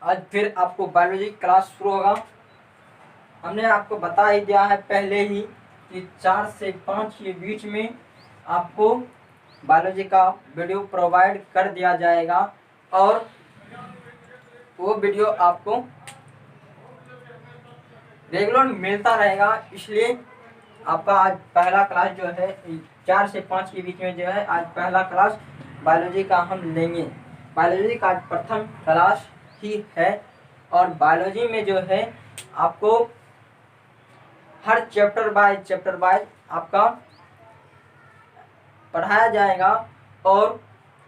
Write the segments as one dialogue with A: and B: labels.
A: आज फिर आपको बायोलॉजी क्लास शुरू होगा। हमने आपको बता ही दिया है पहले ही कि 4 से 5 के बीच में आपको बायोलॉजी का वीडियो प्रोवाइड कर दिया जाएगा और वो वीडियो आपको रेगुलर मिलता रहेगा। इसलिए आपका आज पहला क्लास जो है 4 से 5 के बीच में जो है आज पहला क्लास बायोलॉजी का हम लेंगे। बायोलॉजी का आज प्रथम क्लास ही है और बायोलॉजी में जो है आपको हर चैप्टर बाय आपका पढ़ाया जाएगा और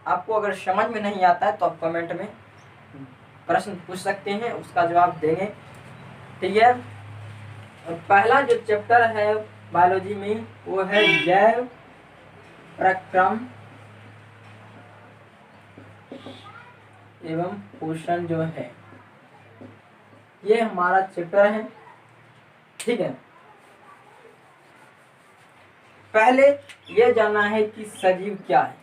A: आपको अगर समझ में नहीं आता है तो आप कमेंट में प्रश्न पूछ सकते हैं, उसका जवाब देंगे। ठीक है, और पहला जो चैप्टर है बायोलॉजी में वो है जैव प्रक्रम एवं पोषण जो है, ये हमारा चैप्टर है। ठीक है, पहले ये जानना है कि सजीव क्या है।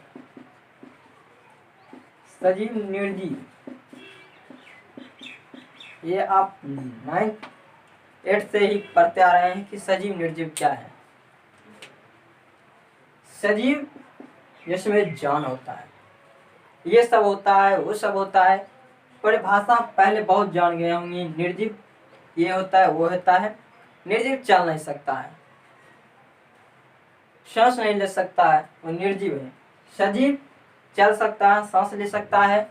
A: सजीव निर्जीव, ये आप 9th 8th से ही पढ़ते आ रहे हैं कि सजीव निर्जीव क्या है। सजीव जिसमें जान होता है, ये सब होता है वो सब होता है, परिभाषा पहले बहुत जान गए होंगे। निर्जीव ये होता है वो होता है। निर्जीव चल नहीं सकता है, सांस नहीं ले सकता है, वो निर्जीव है। सजीव चल सकता है, सांस ले सकता है,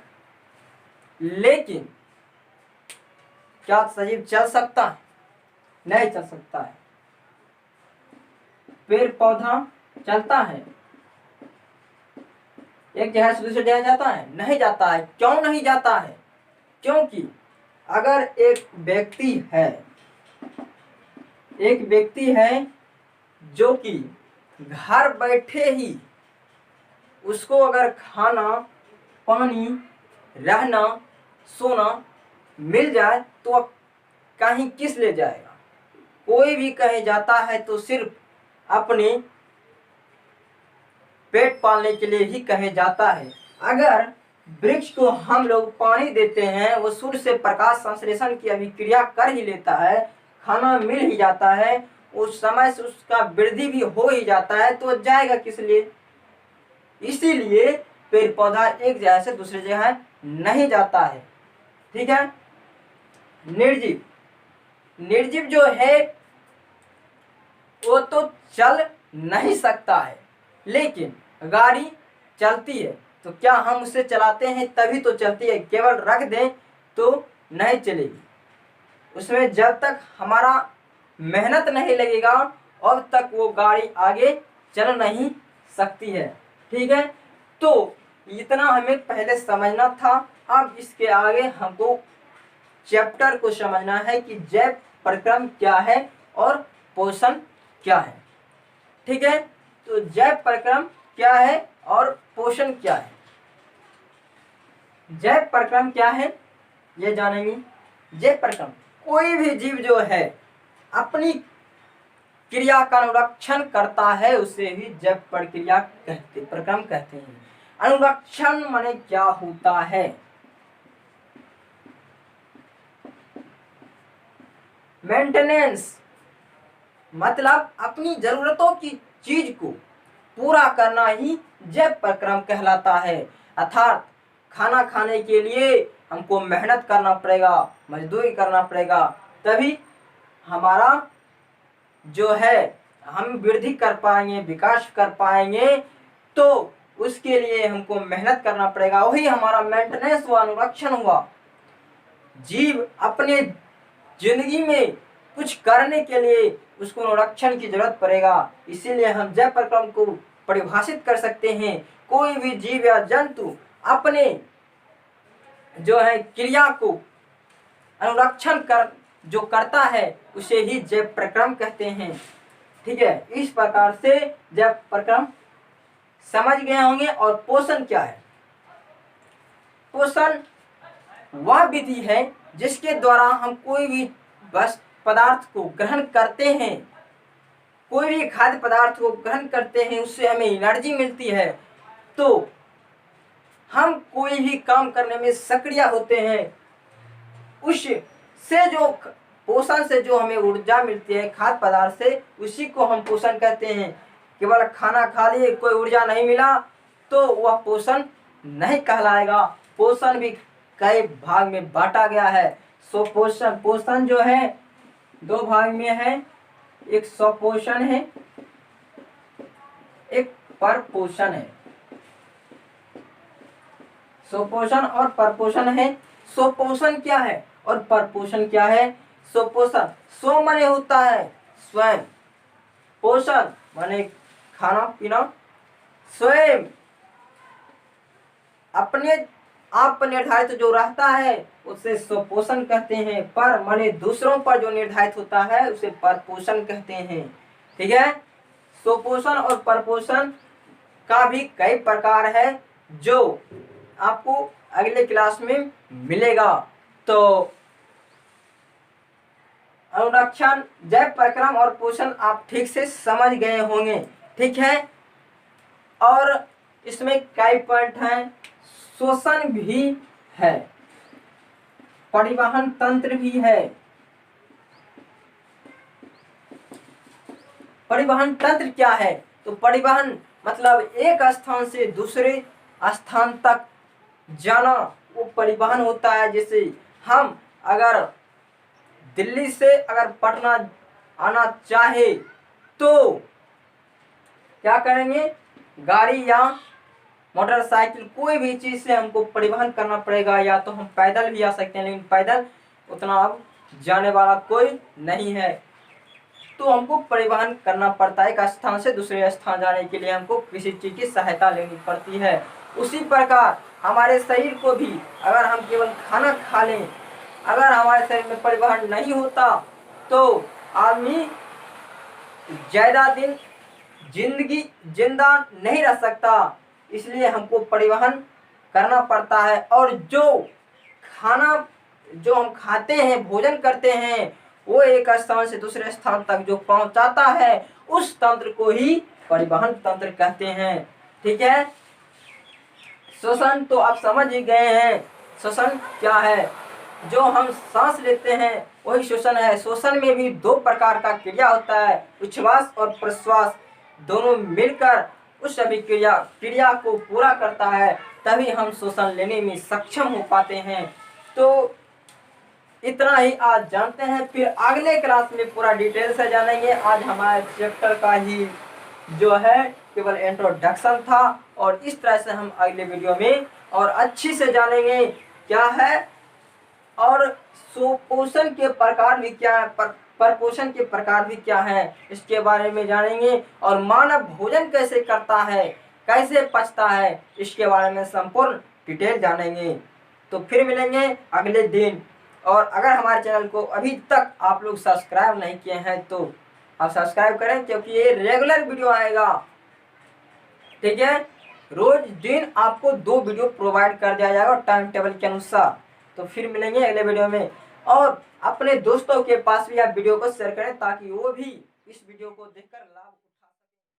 A: लेकिन क्या सजीव चल सकता है? नहीं चल सकता है। पेड़ पौधा चलता है, एक जगह से दूसरी जगह जाता है? नहीं जाता है। क्यों नहीं जाता है? क्योंकि अगर एक व्यक्ति है जो कि घर बैठे ही उसको अगर खाना पानी रहना सोना मिल जाए तो अब कहीं किस ले जाएगा? कोई भी कहीं जाता है तो सिर्फ अपने पेट पालने के लिए ही कहे जाता है। अगर वृक्ष को हम लोग पानी देते हैं, वो सूर्य से प्रकाश संश्लेषण की अभिक्रिया कर ही लेता है, खाना मिल ही जाता है, उस समय से उसका वृद्धि भी हो ही जाता है, तो जाएगा किस लिए? इसीलिए पेड़ पौधा एक जगह से दूसरी जगह नहीं जाता है। ठीक है, निर्जीव जो है वो तो चल नहीं सकता है, लेकिन गाड़ी चलती है तो क्या हम उसे चलाते हैं तभी तो चलती है, केवल रख दें तो नहीं चलेगी। उसमें जब तक हमारा मेहनत नहीं लगेगा अब तक वो गाड़ी आगे चल नहीं सकती है। ठीक है, तो इतना हमें पहले समझना था। अब इसके आगे हमको चैप्टर को समझना है कि जैव प्रक्रम क्या है और पोषण क्या है। ठीक है, तो जैव प्रक्रम क्या है और पोषण क्या है। जैव प्रक्रम क्या है ये जानेंगे। जैव प्रक्रम, कोई भी जीव जो है अपनी क्रिया का अनुरक्षण करता है उसे ही जैव प्रक्रम कहते हैं। अनुरक्षण माने क्या होता है? मेंटेनेंस, मतलब अपनी जरूरतों की चीज को पूरा करना ही जैव प्रक्रम कहलाता है। अर्थात खाना खाने के लिए हमको मेहनत करना पड़ेगा, मजदूरी करना पड़ेगा, तभी हमारा जो है हम वृद्धि कर पाएंगे, विकास कर पाएंगे, तो उसके लिए हमको मेहनत करना पड़ेगा। वही हमारा मेंटेनेंस हुआ, अनुरक्षण हुआ। जीव अपने जिंदगी में कुछ करने के लिए उसको अनुरक्षण की जरूरत पड़ेगा, इसीलिए हम जैव प्रक्रम को परिभाषित कर सकते हैं। कोई भी जीव या जंतु अपने जो है क्रिया को अनुरक्षण कर जो करता है उसे ही जैव प्रक्रम कहते हैं। ठीक है, इस प्रकार से जैव प्रक्रम समझ गए होंगे। और पोषण क्या है? पोषण वह विधि है जिसके द्वारा हम कोई भी पदार्थ को ग्रहण करते हैं, कोई भी खाद्य पदार्थ को ग्रहण करते हैं, उससे हमें एनर्जी मिलती है, तो हम कोई भी काम करने में सक्रिय होते हैं। उस से जो पोषण से जो हमें ऊर्जा मिलती है खाद्य पदार्थ से, उसी को हम पोषण कहते हैं। केवल खाना खा लिए कोई ऊर्जा नहीं मिला तो वह पोषण नहीं कहलाएगा। पोषण भी कई भाग में बांटा गया है। सो पोषण जो है दो भाग में है, एक स्वपोषण है, एक परपोषण है। स्वपोषण और परपोषण है। स्वपोषण क्या है और परपोषण क्या है? स्वपोषण, स्व माने होता है स्वयं, पोषण माने खाना पीना, स्वयं अपने आप पर निर्धारित जो रहता है उसे स्वपोषण कहते हैं। पर माने दूसरों पर जो निर्धारित होता है उसे परपोषण कहते हैं। ठीक है, स्वपोषण और परपोषण का भी कई प्रकार है जो आपको अगले क्लास में मिलेगा। तो अनुरक्षण, जैव परिक्रम और पोषण आप ठीक से समझ गए होंगे। ठीक है, और इसमें कई पॉइंट हैं। शोषण भी है, परिवहन तंत्र भी है। परिवहन तंत्र क्या है? तो परिवहन मतलब एक स्थान से दूसरे स्थान तक जाना, वो परिवहन होता है। जैसे हम अगर दिल्ली से अगर पटना आना चाहे तो क्या करेंगे? गाड़ी या मोटरसाइकिल कोई भी चीज से हमको परिवहन करना पड़ेगा, या तो हम पैदल भी आ सकते हैं, लेकिन पैदल उतना अब जाने वाला कोई नहीं है, तो हमको परिवहन करना पड़ता है। एक स्थान से दूसरे स्थान जाने के लिए हमको किसी चीज की सहायता लेनी पड़ती है। उसी प्रकार हमारे शरीर को भी अगर हम केवल खाना खा लें, अगर हमारे शरीर में परिवहन नहीं होता तो आदमी ज्यादा दिन जिंदा नहीं रह सकता। इसलिए हमको परिवहन करना पड़ता है। और जो खाना जो हम खाते हैं, भोजन करते हैं, वो एक स्थान से दूसरे स्थान तक जो पहुंचाता है उस तंत्र को ही परिवहन तंत्र कहते हैं। ठीक है, श्वसन तो आप समझ ही गए हैं। श्वसन क्या है? जो हम सांस लेते हैं वही श्वसन है। श्वसन में भी दो प्रकार का क्रिया होता है, उच्छ्वास और प्रश्वास। दोनों मिलकर उस क्रिया को पूरा करता है, तभी हम श्वसन लेने में सक्षम हो पाते हैं। तो इतना ही आज जानते हैं, फिर अगले क्लास में पूरा डिटेल से जानेंगे। आज हमारे चैप्टर का ही जो है केवल इंट्रोडक्शन था, और इस तरह से हम अगले वीडियो में और अच्छी से जानेंगे क्या है, और सुपोषण के प्रकार भी क्या है, परपोषण के प्रकार भी क्या है, इसके बारे में जानेंगे। और मानव भोजन कैसे करता है, कैसे पचता है, इसके बारे में संपूर्ण डिटेल जानेंगे। तो फिर मिलेंगे अगले दिन। और अगर हमारे चैनल को अभी तक आप लोग सब्सक्राइब नहीं किए हैं तो आप सब्सक्राइब करें, क्योंकि ये रेगुलर वीडियो आएगा। ठीक है, रोज दिन आपको 2 वीडियो प्रोवाइड कर दिया जाएगा टाइम टेबल के अनुसार। तो फिर मिलेंगे अगले वीडियो में, और अपने दोस्तों के पास भी आप वीडियो को शेयर करें ताकि वो भी इस वीडियो को देखकर लाभ